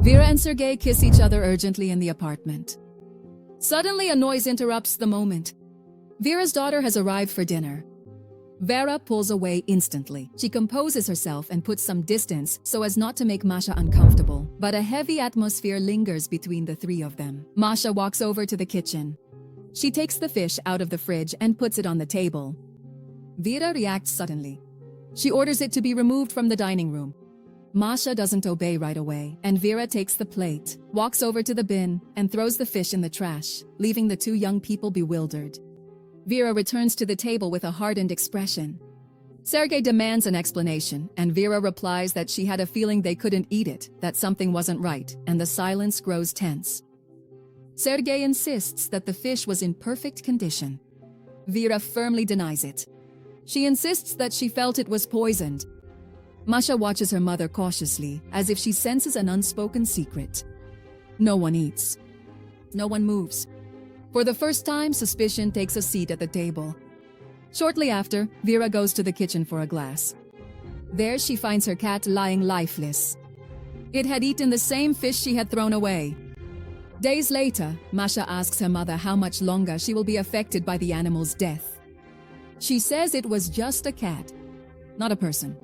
Vera and Sergei kiss each other urgently in the apartment. Suddenly, a noise interrupts the moment. Vera's daughter has arrived for dinner. Vera pulls away instantly. She composes herself and puts some distance so as not to make Masha uncomfortable, but a heavy atmosphere lingers between the three of them. Masha walks over to the kitchen. She takes the fish out of the fridge and puts it on the table. Vera reacts suddenly. She orders it to be removed from the dining room. Masha doesn't obey right away, and Vera takes the plate, walks over to the bin, and throws the fish in the trash, leaving the two young people bewildered. Vera returns to the table with a hardened expression. Sergei demands an explanation, and Vera replies that she had a feeling they couldn't eat it, that something wasn't right, and the silence grows tense. Sergei insists that the fish was in perfect condition. Vera firmly denies it. She insists that she felt it was poisoned. Masha watches her mother cautiously, as if she senses an unspoken secret. No one eats. No one moves. For the first time, suspicion takes a seat at the table. Shortly after, Vera goes to the kitchen for a glass. There she finds her cat lying lifeless. It had eaten the same fish she had thrown away. Days later, Masha asks her mother how much longer she will be affected by the animal's death. She says it was just a cat, not a person.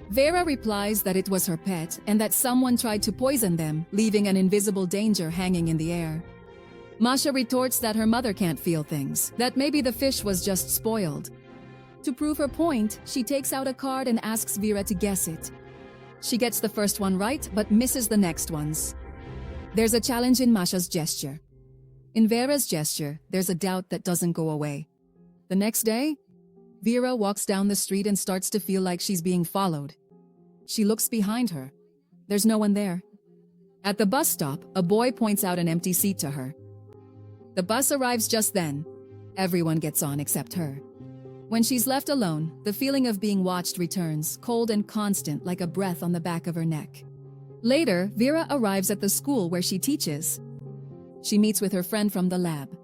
Vera replies that it was her pet and that someone tried to poison them, leaving an invisible danger hanging in the air. Masha retorts that her mother can't feel things, that maybe the fish was just spoiled. To prove her point, she takes out a card and asks Vera to guess it. She gets the first one right, but misses the next ones. There's a challenge in Masha's gesture. In Vera's gesture, there's a doubt that doesn't go away. The next day, Vera walks down the street and starts to feel like she's being followed. She looks behind her. There's no one there. At the bus stop, a boy points out an empty seat to her. The bus arrives just then. Everyone gets on except her. When she's left alone, the feeling of being watched returns, cold and constant like a breath on the back of her neck. Later, Vera arrives at the school where she teaches. She meets with her friend from the lab.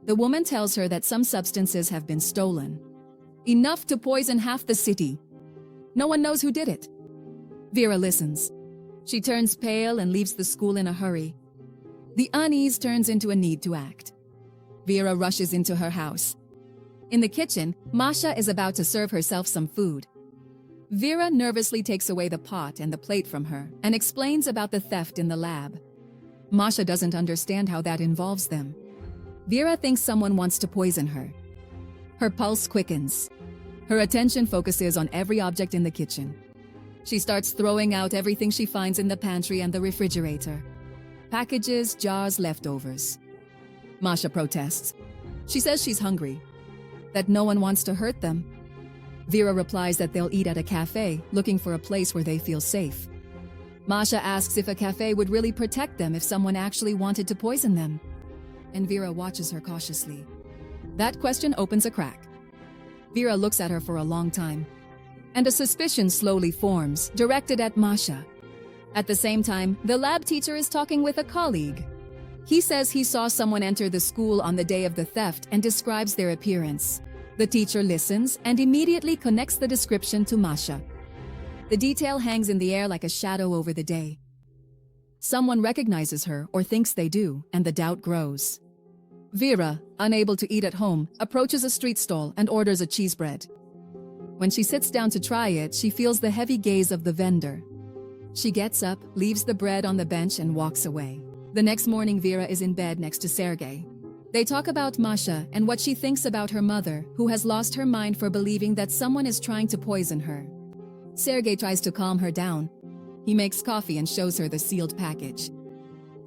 The woman tells her that some substances have been stolen. Enough to poison half the city. No one knows who did it. Vera listens. She turns pale and leaves the school in a hurry. The unease turns into a need to act. Vera rushes into her house. In the kitchen, Masha is about to serve herself some food. Vera nervously takes away the pot and the plate from her and explains about the theft in the lab. Masha doesn't understand how that involves them. Vera thinks someone wants to poison her. Her pulse quickens. Her attention focuses on every object in the kitchen. She starts throwing out everything she finds in the pantry and the refrigerator. Packages, jars, leftovers. Masha protests. She says she's hungry, that no one wants to hurt them. Vera replies that they'll eat at a cafe, looking for a place where they feel safe. Masha asks if a cafe would really protect them if someone actually wanted to poison them. And Vera watches her cautiously. That question opens a crack. Vera looks at her for a long time. And a suspicion slowly forms, directed at Masha. At the same time, the lab teacher is talking with a colleague. He says he saw someone enter the school on the day of the theft and describes their appearance. The teacher listens and immediately connects the description to Masha. The detail hangs in the air like a shadow over the day. Someone recognizes her or thinks they do, and the doubt grows. Vera, unable to eat at home, approaches a street stall and orders a cheese bread. When she sits down to try it, she feels the heavy gaze of the vendor. She gets up, leaves the bread on the bench and walks away. The next morning, Vera is in bed next to Sergei. They talk about Masha and what she thinks about her mother, who has lost her mind for believing that someone is trying to poison her. Sergei tries to calm her down. He makes coffee and shows her the sealed package.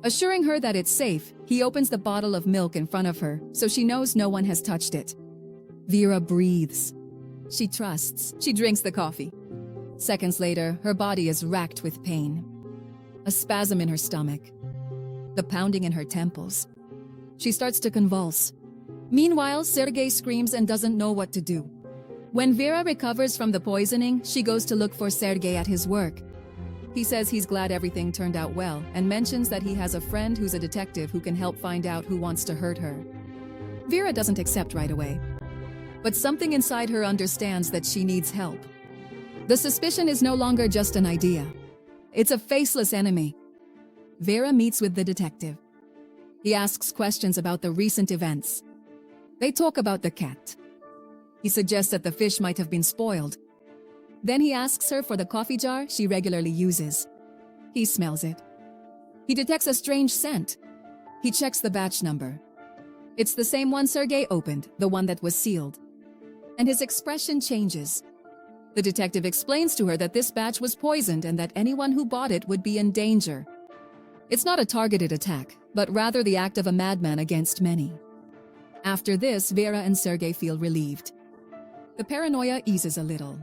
Assuring her that it's safe, he opens the bottle of milk in front of her, so she knows no one has touched it. Vera breathes. She trusts. She drinks the coffee. Seconds later, her body is racked with pain. A spasm in her stomach. The pounding in her temples. She starts to convulse. Meanwhile, Sergei screams and doesn't know what to do. When Vera recovers from the poisoning, she goes to look for Sergei at his work. He says he's glad everything turned out well and mentions that he has a friend who's a detective who can help find out who wants to hurt her. Vera doesn't accept right away. But something inside her understands that she needs help. The suspicion is no longer just an idea. It's a faceless enemy. Vera meets with the detective. He asks questions about the recent events. They talk about the cat. He suggests that the fish might have been spoiled. Then he asks her for the coffee jar she regularly uses. He smells it. He detects a strange scent. He checks the batch number. It's the same one Sergei opened, the one that was sealed. And his expression changes. The detective explains to her that this batch was poisoned and that anyone who bought it would be in danger. It's not a targeted attack, but rather the act of a madman against many. After this, Vera and Sergei feel relieved. The paranoia eases a little.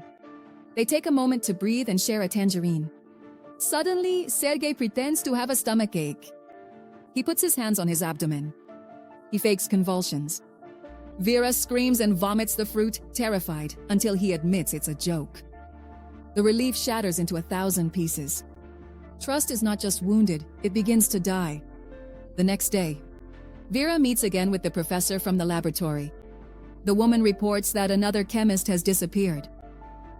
They take a moment to breathe and share a tangerine. Suddenly, Sergei pretends to have a stomachache. He puts his hands on his abdomen. He fakes convulsions. Vera screams and vomits the fruit, terrified, until he admits it's a joke. The relief shatters into 1,000 pieces. Trust is not just wounded, it begins to die. The next day, Vera meets again with the professor from the laboratory. The woman reports that another chemist has disappeared.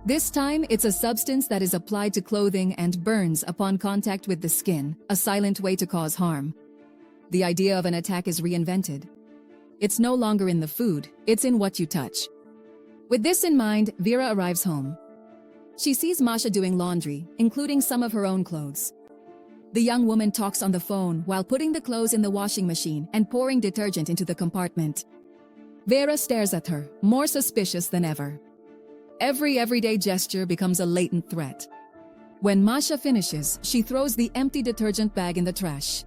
This time, it's a substance that is applied to clothing and burns upon contact with the skin, a silent way to cause harm. The idea of an attack is reinvented. It's no longer in the food, it's in what you touch. With this in mind, Vera arrives home. She sees Masha doing laundry, including some of her own clothes. The young woman talks on the phone while putting the clothes in the washing machine and pouring detergent into the compartment. Vera stares at her, more suspicious than ever. Every everyday gesture becomes a latent threat. When Masha finishes, she throws the empty detergent bag in the trash.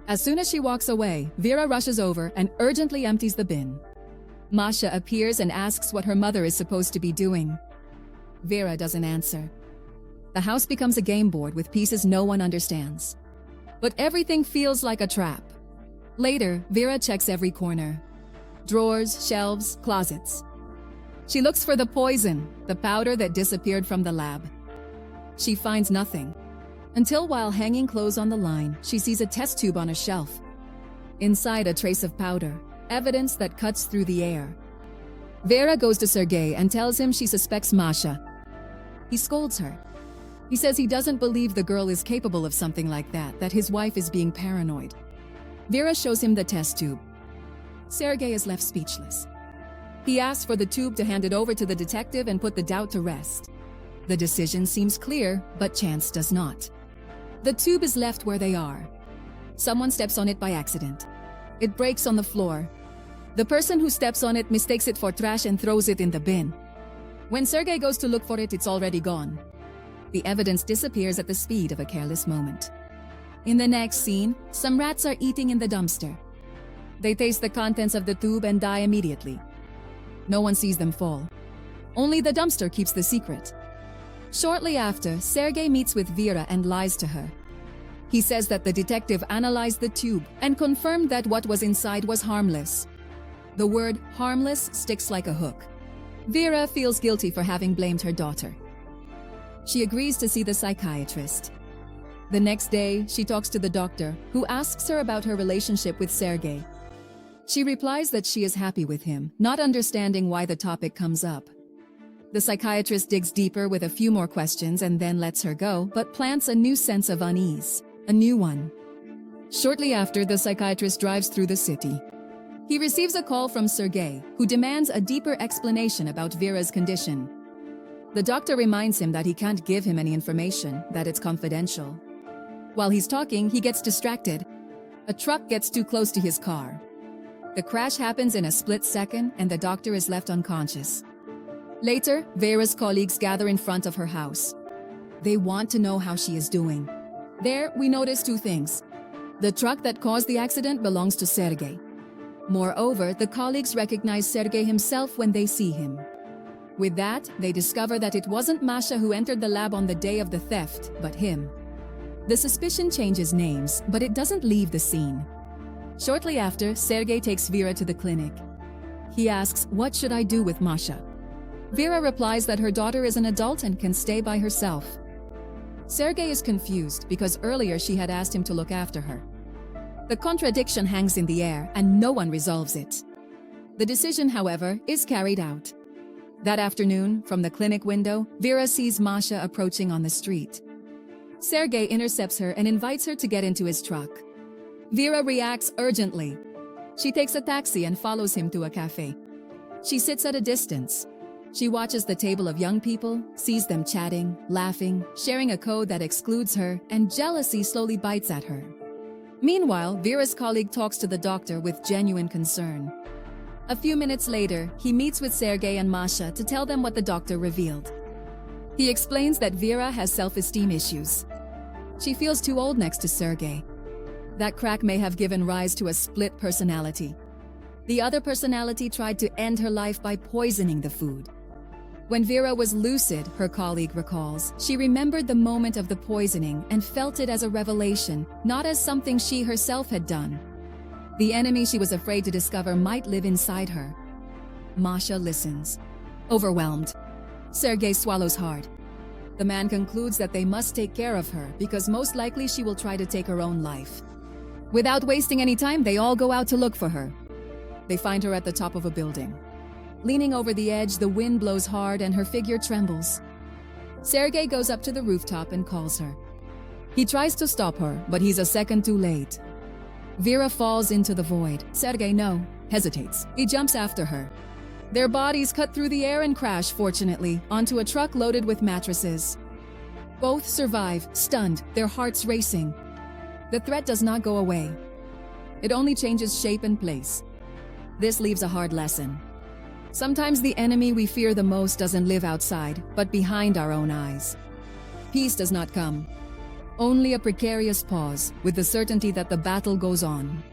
As soon as she walks away, Vera rushes over and urgently empties the bin. Masha appears and asks what her mother is supposed to be doing. Vera doesn't answer. The house becomes a game board with pieces no one understands. But everything feels like a trap. Later, Vera checks every corner. Drawers, shelves, closets. She looks for the poison, the powder that disappeared from the lab. She finds nothing. Until while hanging clothes on the line, she sees a test tube on a shelf. Inside, a trace of powder, evidence that cuts through the air. Vera goes to Sergei and tells him she suspects Masha. He scolds her. He says he doesn't believe the girl is capable of something like that his wife is being paranoid. Vera shows him the test tube. Sergei is left speechless. He asks for the tube to hand it over to the detective and put the doubt to rest. The decision seems clear, but chance does not. The tube is left where they are. Someone steps on it by accident. It breaks on the floor. The person who steps on it mistakes it for trash and throws it in the bin. When Sergei goes to look for it, it's already gone. The evidence disappears at the speed of a careless moment. In the next scene, some rats are eating in the dumpster. They taste the contents of the tube and die immediately. No one sees them fall. Only the dumpster keeps the secret. Shortly after, Sergei meets with Vera and lies to her. He says that the detective analyzed the tube and confirmed that what was inside was harmless. The word harmless sticks like a hook. Vera feels guilty for having blamed her daughter. She agrees to see the psychiatrist. The next day, she talks to the doctor, who asks her about her relationship with Sergei. She replies that she is happy with him, not understanding why the topic comes up. The psychiatrist digs deeper with a few more questions and then lets her go, but plants a new sense of unease. A new one. Shortly after, the psychiatrist drives through the city. He receives a call from Sergei, who demands a deeper explanation about Vera's condition. The doctor reminds him that he can't give him any information, that it's confidential. While he's talking, he gets distracted. A truck gets too close to his car. The crash happens in a split second and the doctor is left unconscious. Later, Vera's colleagues gather in front of her house. They want to know how she is doing. There, we notice two things. The truck that caused the accident belongs to Sergei. Moreover, the colleagues recognize Sergei himself when they see him. With that, they discover that it wasn't Masha who entered the lab on the day of the theft, but him. The suspicion changes names, but it doesn't leave the scene. Shortly after, Sergei takes Vera to the clinic. He asks, "What should I do with Masha?" Vera replies that her daughter is an adult and can stay by herself. Sergei is confused because earlier she had asked him to look after her. The contradiction hangs in the air and no one resolves it. The decision, however, is carried out. That afternoon, from the clinic window, Vera sees Masha approaching on the street. Sergei intercepts her and invites her to get into his truck. Vera reacts urgently. She takes a taxi and follows him to a cafe. She sits at a distance. She watches the table of young people, sees them chatting, laughing, sharing a code that excludes her, and jealousy slowly bites at her. Meanwhile, Vera's colleague talks to the doctor with genuine concern. A few minutes later, he meets with Sergei and Masha to tell them what the doctor revealed. He explains that Vera has self-esteem issues. She feels too old next to Sergei. That crack may have given rise to a split personality. The other personality tried to end her life by poisoning the food. When Vera was lucid, her colleague recalls, she remembered the moment of the poisoning and felt it as a revelation, not as something she herself had done. The enemy she was afraid to discover might live inside her. Masha listens, overwhelmed. Sergei swallows hard. The man concludes that they must take care of her because most likely she will try to take her own life. Without wasting any time, they all go out to look for her. They find her at the top of a building. Leaning over the edge, the wind blows hard and her figure trembles. Sergei goes up to the rooftop and calls her. He tries to stop her, but he's a second too late. Vera falls into the void. Sergei, no, hesitates. He jumps after her. Their bodies cut through the air and crash, fortunately, onto a truck loaded with mattresses. Both survive, stunned, their hearts racing. The threat does not go away. It only changes shape and place. This leaves a hard lesson. Sometimes the enemy we fear the most doesn't live outside, but behind our own eyes. Peace does not come. Only a precarious pause, with the certainty that the battle goes on.